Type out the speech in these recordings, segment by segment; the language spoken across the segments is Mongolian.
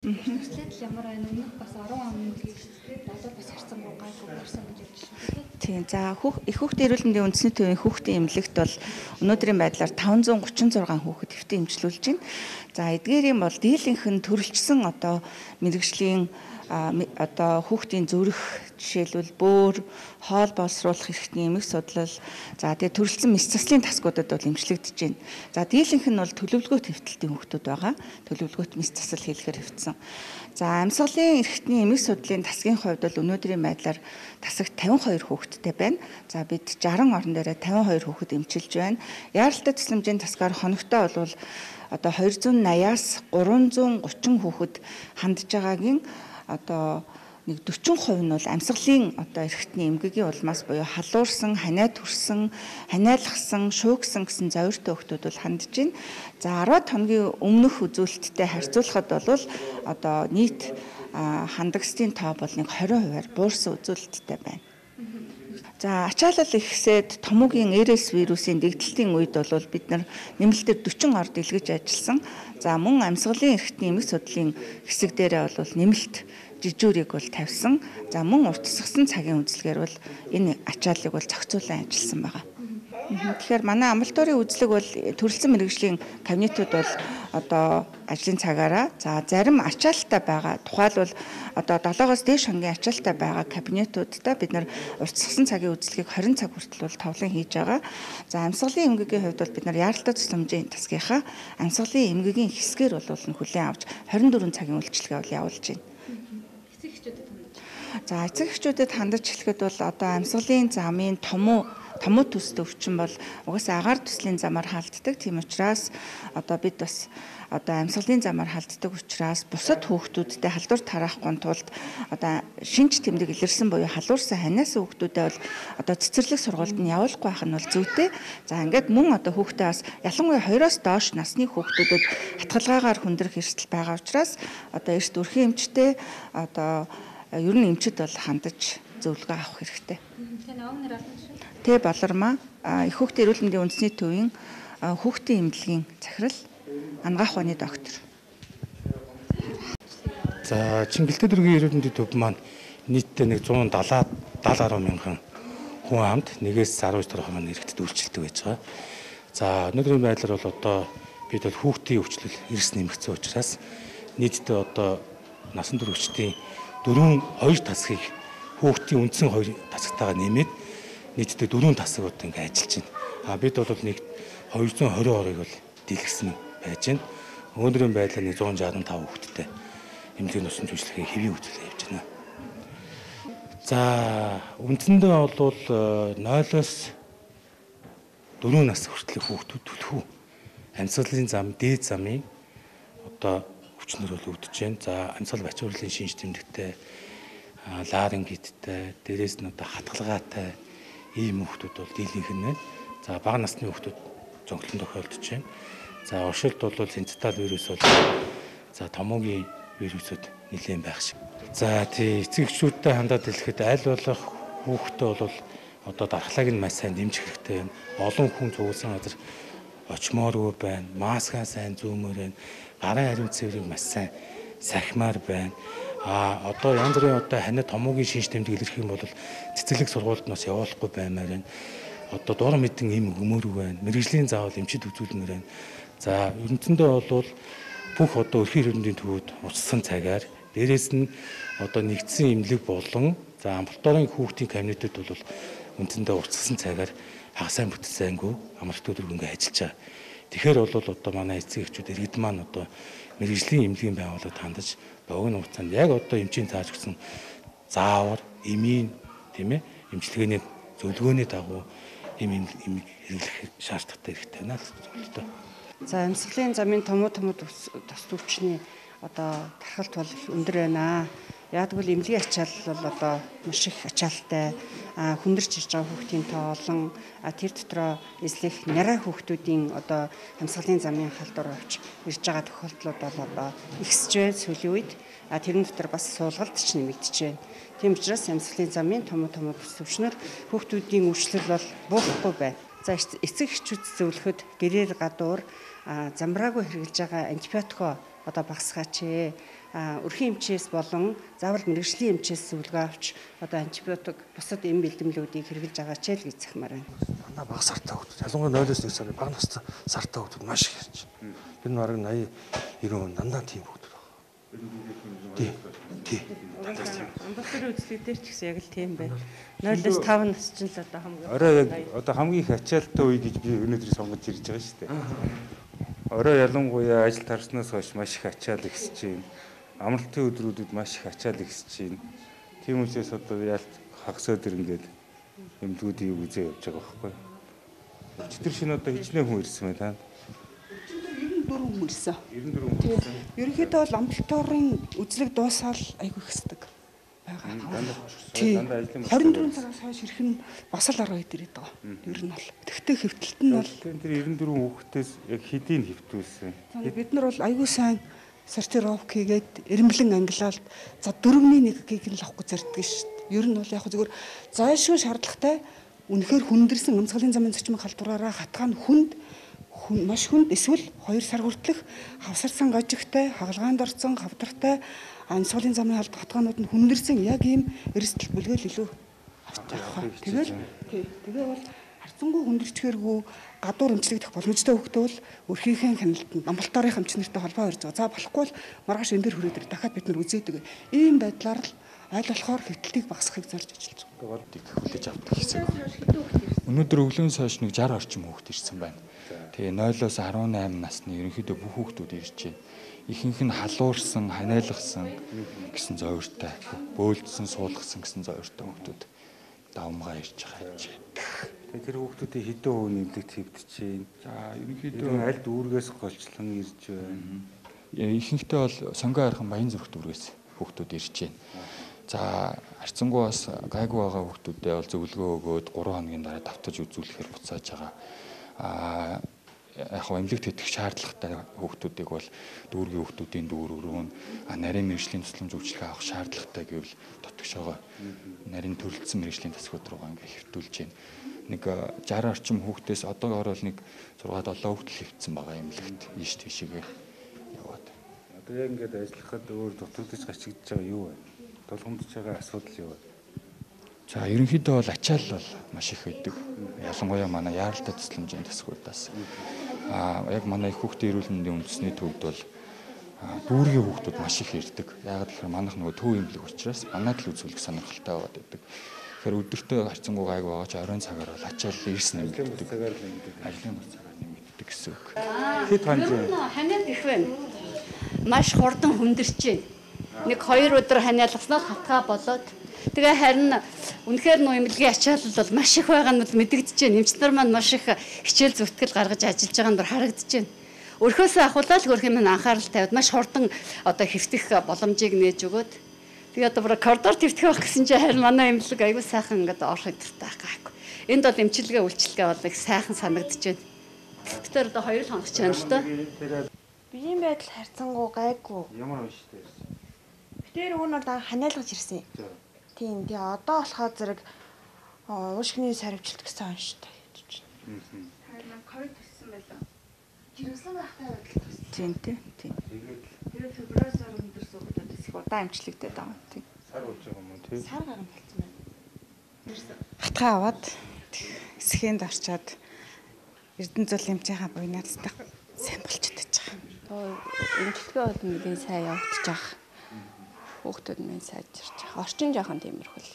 Хүслээд л ямар байна? Өмнөх бас 10 он одоо бас харсан гоо гайгүй гарсан гэж бодож байна. Тийм. За их хүүхдийн эрүүл мэндийн үндэсний төвийн хүүхдийн эмнэлэгт бол өнөөдрийн байдлаар 536 хүүхэд эвтэн эмчилүүлж байна. За эдгээрийн бол дийлэнх нь төрөлжсөн одоо мэрэгжлийн одоо хүүхдийн зүрх жишээлбэл бөөр, хоол боловсруулах эрхтний эмэг судлал, за тэгээ төрөлцсөн мэс заслын тасгуудад бол эмчлэгдэж байна. За дийлэнх нь бол төлөвлөгөөт хэвтэлтийн хүүхдүүд байгаа. Төлөвлөгөөт мэс засал хийлгэр хэвтсэн. За амьсгалын эрхтний эмэг судлалын тасгийн хувьд бол өнөөдрийн байдлаар тасагт 52 хүүхэдтэй байна. За бид 60 орон дээрээ 52 хүүхэд эмчилж байна. Яаралтай тусламжийн тасгаар хоногтой бол одоо 280-аас 330 хүүхэд хандж байгаагийн одоо нэг 40% нь бол амьсгалын одоо эрхтний эмгэгийн улмаас буюу халуурсан, ханиа төрсөн, ханиалгсан, шуугсан гэсэн зовиртой хүүхдүүд бол хандж байна. За 10 хоногийн өмнөх үзүүлэлттэй харьцуулахад бол одоо нийт хандагчдын тоо бол нэг 20%-аар буурсан үзүүлэлттэй байна. За ачаалал ихсээд томоогийн РС вирусын дэгдэлтийн үед бол бид нар нэмэлтээр 40 орд илгэж ажилласан. За мөн амьсгалын эрхтний эмэг судлалын хэсэг дээрээ бол нэмэлт жижүүрийг бол тавьсан. За мөн уртасгасан цагийн үзлэгээр бол энэ ачааллыг бол зохицуулан ажилласан байгаа. Тэгэхээр манай амбулаторийн үзлэг бол төрөлцсөн мэрэгжлийн кабинетууд бол одоо ажлын цагаараа за зарим ачаалттай байгаа. Тухайлбал одоо 7-оос дээш хоногийн ачаалттай байгаа кабинетуудаа бид нар уртасгасан цагийн үзлэгийг 20 цаг хүртэл бол товлон хийж байгаа. За амьсгалын эмгэгийн хувьд бол бид нар яаралтай тусламжийн тасгийнхаа амьсгалын эмгэгийн хэсгээр бол хүлээн авч 24 цагийн үйлчилгээ бол явуулж байна. За эцэг эхчүүдэд хандаж хэлэхэд бол одоо амьсгалын замын томуу төстэй өвчин бол угаасаа агаар төслийн замаар халддаг. Тийм учраас одоо бид бас одоо амьсгалын замаар халддаг учраас бусад хүүхдүүдтэй халдвар тараахгүй тулд одоо шинж тэмдэг илэрсэн буюу халуурсан ханиасан хүүхдүүдэд бол одоо цэцэрлэг сургуульд нь явуулахгүй байх нь бол зүйтэй. За ингээд мөн одоо хүүхдээ бас ялангуяа 2-оос доош насны хүүхдүүдэд хатгалгаагаар хүндрэх эрсдэл байгаа учраас одоо эрт өрхийн эмчтэй одоо ер нь эмчид бол хандаж зөвлөгөө авах хэрэгтэй. Тэ болормаа их хүүхдийн эрүүл мэндийн үндэсний төвийн хүүхдийн эмнэлгийн захирал ангаах ухааны доктор. За Чингэлтэй дүүргийн эрүүл мэндийн төв маань нийтдээ нэг 170 мянган хүн амд 1-10 тохиолын хэрэгтэд үйлчилдэг байж байгаа. За өнөөдрийн байдлаар бол одоо бид бол хүүхдийн өвчлөл эрс нэмэгдсэн учраас нийтдээ одоо насан туршидтын 2 тасгийг хүүхдийн үндсэн 2 тасгатайгаа нэмээд нийтдээ 4 тасаг одоо ингэ ажиллаж байна. Бид бол нэг 220 орыг бол дийлгэсэн байж байна. Өнөөдрийн байдлаар 165 хүүхэдтэй эмнэлгийн усан зөвшөөрлөгийн хэвийн үйлчлэл явьж байна. За үндсэндээ бол 0-оос 4 нас хүртэлх хүүхдүүд төлхөө амьсгалын зам, дээд замын одоо өвчнөр бол үүдэж байна. За амьсгал бач хурлын шинж тэмдэгтэй, ларингиттэй, дээрээс нь одоо хатгалгаатай ийм хүүхдүүд бол дийлэнх нь байна. За бага насны хүүхдүүд зөнхлөн тохиолдож байна. За уршилт бол синцитал вирус бол за томоогийн вирусууд нэлээд байх шиг. За тий эцэг эхчүүдтэй хандаад хэлэхэд аль болох хүүхдтэй бол одоо дархлааг нь маш сайн дэмжих хэрэгтэй байна. Олон хүн цугулсан газар очмооргүй байна. Маскаа сайн зүүмээр байна. Гарын ариун цэврийг маш сайн сахимаар байна. Одоо янз бүрийн одоо ханиа томоогийн шинж тэмдэг илэрх юм бол цэцэрлэг сургуульд нас явуулахгүй баймаар байна. Одоо дор мэдэн эм өмөрөв байна. Мэргэжлийн заавал эмчид үзүүлмээр байна. За ерөнхийдөө бол бүх одоо өрхийн эрдэмтдийн төвүүд уцсан цагаар дээрээс нь одоо нэгдсэн эмнэлэг болон за амбулаторийн хүүхдийн кабинетүүд бол үндсэндээ уцсан цагаар хагасайн бүтцээнгүй амралт өдөр ингээ ажиллаж байгаа. Тэгэхээр бол одоо манай эцэг эхчүүд иргэд маань одоо мэргэжлийн эмнэлгийн байгууллагад хандаж богино хугацаанд яг одоо эмчийн зааж өгсөн заавар, эмийн тийм ээ эмчилгээний зөвлөгөөний дагуу эм хэрэглэх шаардлагатай хэрэгтэй байна л зөвлөлтөө. За амьсгалын замын томуу тус төвчний одоо тархалт бол өндөр байна. Яагтвэл эмнэлгийн ачаал бол одоо маш их ачаалтай хүндэрч ирж байгаа хүүхдийн тоо олон тэр дотроо эзлэх нарай хүүхдүүдийн одоо амьсгалын замын халдвар авч ирж байгаа тохиолдлууд бол одоо ихсэж байна сүүлийн үед. Тэрэн дотор бас суулгалт ч нэмэгдэж байна. Тийм учраас амьсгалын замын томуу тус төвчнөр хүүхдүүдийн өвчлөл бол буурахгүй байна. За эцэг эхчүүд зөвлөхөд гэрээр гадуур замбраагүй хэрэглэж байгаа антибиотикоо одоо багасгаач. өрхийн эмчээс болон заавал мэрэгжлийн эмчээс зөвлөгөө авч одоо антибиотик бусад эм бэлдэмлүүдийг хэрэглэж байгаа ч л гэж захимаар байна. Манай бага сартай хүмүүс ялангуяа 0-1 сарын бага настай сартай хүмүүс маш их ярьж байна. Тэр нь бараг 80-90% дандаа тийм хүмүүс байна. Тий. Амбулаторийн үзлэг дээр ч гэсэн яг л тийм байна. 0-5 нас ч л одоо хамгийн орой яг одоо хамгийн их ачаалттай үе гэж би өнөөдөр сонгож ирж байгаа шүү дээ. Орой ялангуяа ажил тарснаас хойш маш их ачаал ихсэж байна. Амралтын өдрүүдэд маш их ачаал ихсэж байна. Тийм учраас одоо яалт хагас өдөр ингээд эмнэлгүүдийг үзээ явж байгаа байхгүй. Өчтөр шинэ одоо хичнээн хүн ирсэн байна. 94 хүн ирсэн. 94 хүн ирсэн. Ерөнхийдөө бол амбулаторийн үзлэг дуусаал айгүй ихсдэг байгаа. Дандаа ажлын 24 цагаас хойш ирэх нь бас л арга хэд ирээд байгаа. Ер нь бол. Тэгвэл хэвтэлт нь бол тэр 94 хүүхдээс яг хэдийг хэвтүүлсэн. бид нар бол айгүй сайн сортировок хийгээд эренблэн ангилалт за 4-1-ийг л авахгүй зардаг шүү дээ. Ер нь бол яг зүгээр зайлшгүй шаардлагатай үнэхээр хүндэрсэн амсгалын замын зочмын халдвараараа хатгаан маш хүнд эсвэл 2 сар хүртэлх хавсарсан гажигтай, хагалгаанд орсон, хавдартай амсгалын замын хатгаанууд нь хүндэрсэн яг ийм эрсдэл бүлгээл илүү авч байгаа. Тэгээ бол харцангуй хүндэрчгээргүй гадуур эмчлэгдэх боломжтой хөлтөө бол өрхийнхээ хяналтанд амбулаторийн эмч нартай холбоо барьж байгаа. За болохгүй бол маргааш энэ дээр хүрээд дахиад бид нар үзээдэг. Ийм байдлаар л аль болохоор хэвтэлтийг багасгахыг зорж ажиллаж байгаа. Хүлээж авдаг хэсэг. Өнөөдөр өглөөс хойш нэг 60 орчим хүүхэд ирсэн байна. Тэгээ 0-оос 18 насны ерөнхийдөө бүх хүүхдүүд ирж байна. Ихэнх нь халуурсан, ханиалгасан гэсэн зовёртой, бөөлдсөн, суулгасан гэсэн зовёртой хүүхдүүд давмгаа ирж байгаа юм. Тэгээ тэр хүүхдүүдийн хэдэн хувь нэмлэгт хэвдчихээн. За ерөнхийдөө аль дүүргээс голчлон ирж байна. Ихэнхдээ бол сонгоо хархан баян зүрх дүүргээс хүүхдүүд ирж байна. За харьцангуй бас гайгүй байгаа хүүхдүүдээ бол зөвлөгөө өгөөд 3 хоногийн дараа давтаж үзүүлэхээр буцааж байгаа. Яг эмнэлэгт итгэх шаардлагатай хүүхдүүдийг бол дүүргийн хүүхдүүдийн дүүр өрөөн нарийн мэрэгжлийн тусламж үйлчлэг авах шаардлагатай гэвэл дотгошоогоо нарийн төрөлцсөн мэрэгжлийн засгууд руугаа ингээ хэвтүүлж байна. Нэг 60 орчим хүүхдээс одоогоор бол нэг 6-7 хүүхдэл хэвтсэн байгаа эмнэлэгт ийш тийшээгээ яваад. Одоо яг ингээд ажиллахад өөр дутагдж гачигдж байгаа юу вэ? Тулгамдж байгаа асуудал юу вэ? За ерөнхийдөө бол ачаал бол маш их байдаг. Ялангуяа манай яаралтай тусламжийн засгуудаас. Яг манай их хүүхдийн эрүүл мэндийн үндэсний төвд бол дүүргийн хүүхдүүд маш их ирдэг. Яг л манайх нөгөө төв эмнэлэг учраас манайд л үзүүлэх сонирхолтой байгаад байдаг. Тэгэхээр өдөртөө харьцангуй гайг байгаа ч оройн цагаар бол ачаал эрс нэмэгддэг. Ажлын бус цагаар нэмэгддэг гэсэн үг. Хэд хонжээ? Ханиад их байна. Маш хурдан хүндэрч байна. Нэг 2 өдөр ханиалгаснаар хатгаа болоод тэгээ харин үнэхээр нөө эмнэлгийн ачаал бол маш их байгаа нь мэдэгдэж байна. Эмч нар маань маш их хичээл зүтгэл гаргаж ажиллаж байгаа нь харагдаж байна. Өрхөөсөө ахуулаад хөрхийн минь анхаарал тавиад маш хурдан одоо хэвтэх боломжийг нээж өгөөд тэгээ одоо бүр коридор твтэх байх гэсэн чинь харин манай эмнэлэг аягүй сайхан ингээд орох өдөртэй байхгүй. Энд бол эмчилгээ үйлчилгээ бол их сайхан санагдаж байна. Тэгэхээр одоо 2 хоног ч байна л да. Биеийн байдал харьцангуй гайгүй. Ямар унштай ирсэн? Тэр хүн одоо ханиалгаж ирсэн. Тийм. Тэгээ одоо болохоо зэрэг уушгины сарвчлалт гэсэн онштой гэж байна. Харин ковид төссөн байлаа. Жирэмсэн байхтай байдал төссөн. Тийм. Тэгээд февруари сар өндөр суугаад Их удаан эмчлэгдээд байгаа. Тийм. Сар болж байгаа юм уу тий? Сар гарan болцсон байна. Хатгаа аваад эсхэнд орчоод Эрдэнэ зуул эмчийнхаа буйнаацтай сайн болчиход байж байгаа. Эмчилгээ бол нэгэн сайн явагдаж байгаа. Хүүхдүүд минь сайжирч байгаа. Орчин жоохон тиймэрхүүл.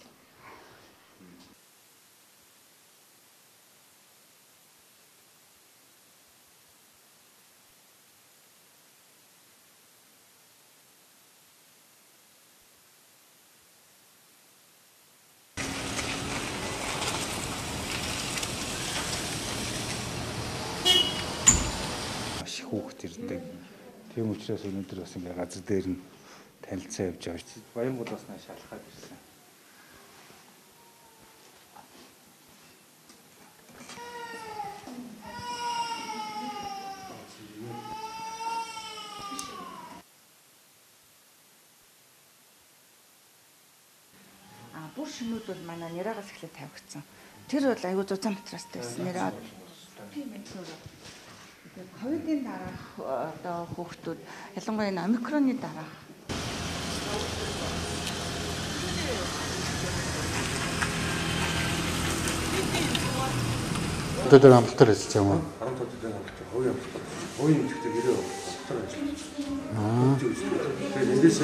Маш их хүүхд ирдэг. Тийм учраас өнөөдөр бас ингээ газар дээр нь танилцаа явж байгаа шүү. Баянгууд бас нааш шалахад ирсэн. Бүр шимүүд бол манай нэраагаас эхлээд тавигдсан. Тэр бол аюу зузаан материалтай байсан. Нэраа тийм ээ. Ковидын дараах одоо хүүхдүүд ялангуяа энэ омикроны дараах төдөө дээр амлалтаар ажиллаж байгаа юм уу? 15 төдөө амлалтаар хувийн амлалтаар. Хувийн эмнэлэгтэй гэрээ амлалтаар ажиллаж байна. Тэгээд эндээс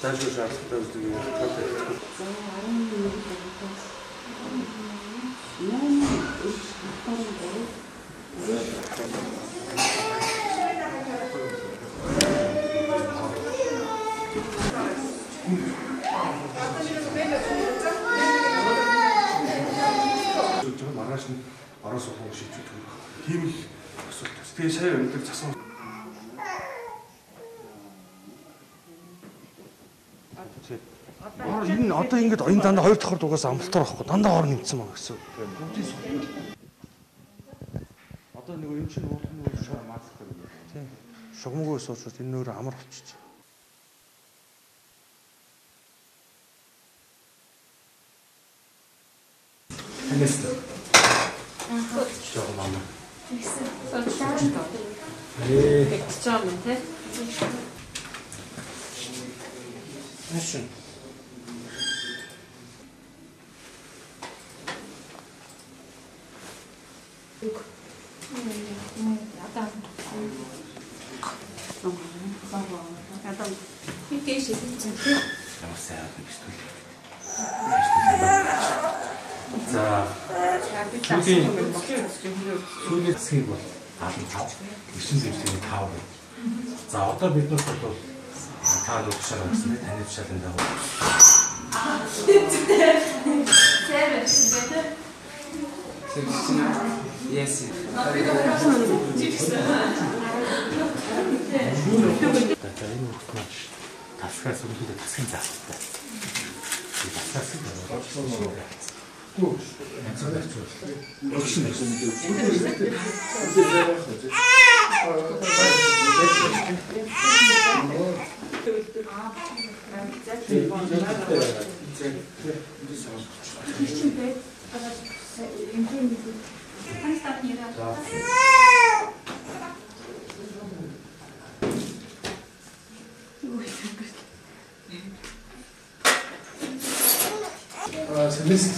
цаашгүй шаардлагатай үздэг юм хатаатай. Маргааш нь орон суугч шийдвэр өгөх. Тийм л асуулт. Тэгээ сая өндөр зассан. Энэ одоо ингэж энэ дандаа хоёр давхар дугаас амлалтаар авахгүй дандаа хор нэмсэн байгаа гэсэн. Одоо нэг энэ чинь уулын шугам мааск гэдэг. Тийм. Шугамгүй суучвал энэ нөр амар болчих. Анэста. Шугам мама. Экстрем тэ. Нэшин. За. Сүүлийн хэсгийг бол аавч гэрчин зэвсгийн 5%. За одоо бид нар бол таад уушаар гэсэн таны тушаалын дагуу. Yes. Тасгаас үлдээ тасгын заалттай. Die Wasser sind gut. Mist.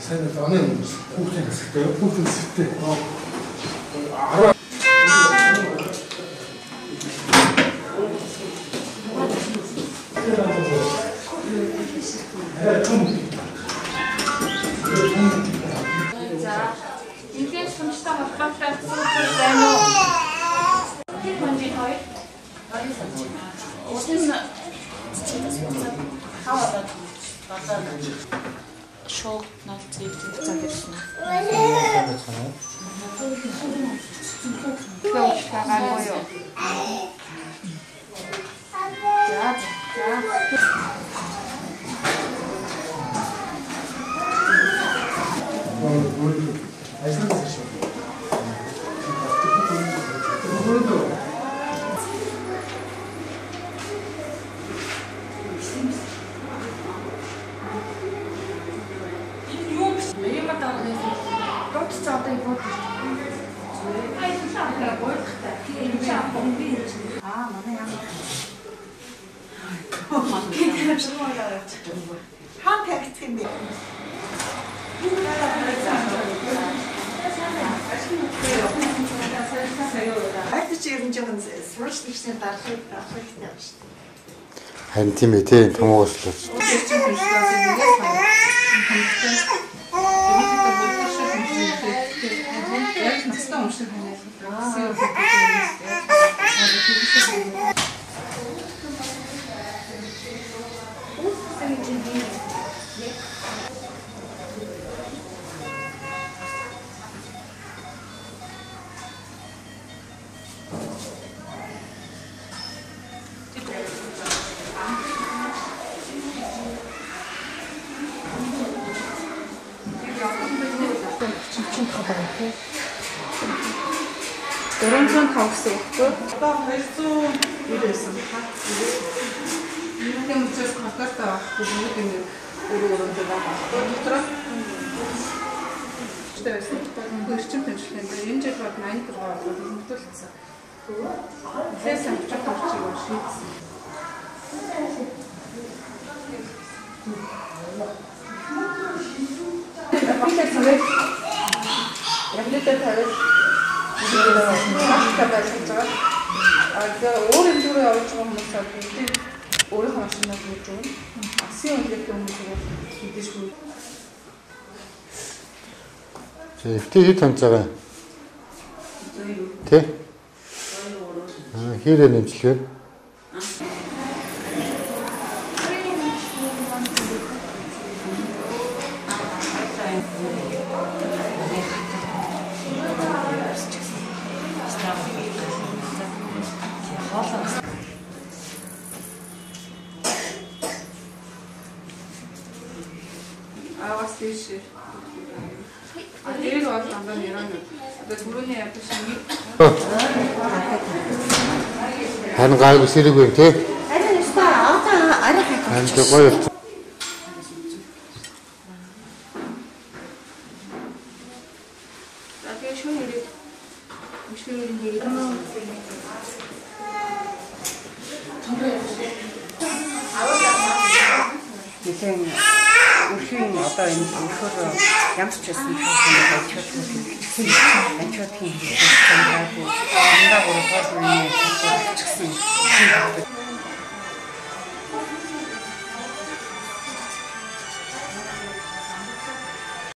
Seine Donne muss Putin шоу над зэвтэн цаг ирсэн. Харин тийм ээ тийм томоослоо. дээр тавиад машинтай байлгаж байгаа. Тэгээ өөр эмчүүрээ явж байгаа хүмүүс бол өөрийнхөө машинаа гүйж өгнө. Асын үнэлгээтэй хүмүүс мэдээж хүү. хэд ханцаа. Тэ? Хэрэг нэмчлээ. Агаас тийш. Тэр бол дандаа нэрэн. Одоо түрүүний ядаж шиг. Харин гайгүй сэрэг байв тий? Арай өстой одоо арай хайх. Харин гоё. Тэгээ шүүн хэрэг. Мөчлөөрийн хэрэг. Нэгэн өрхийн одоо энэ өрхөөр ямар ч байсан тохиолдолд ачаалт хэрэгжсэн. Ачаалтын хэрэгжсэн байгаагүй. Андаа гурван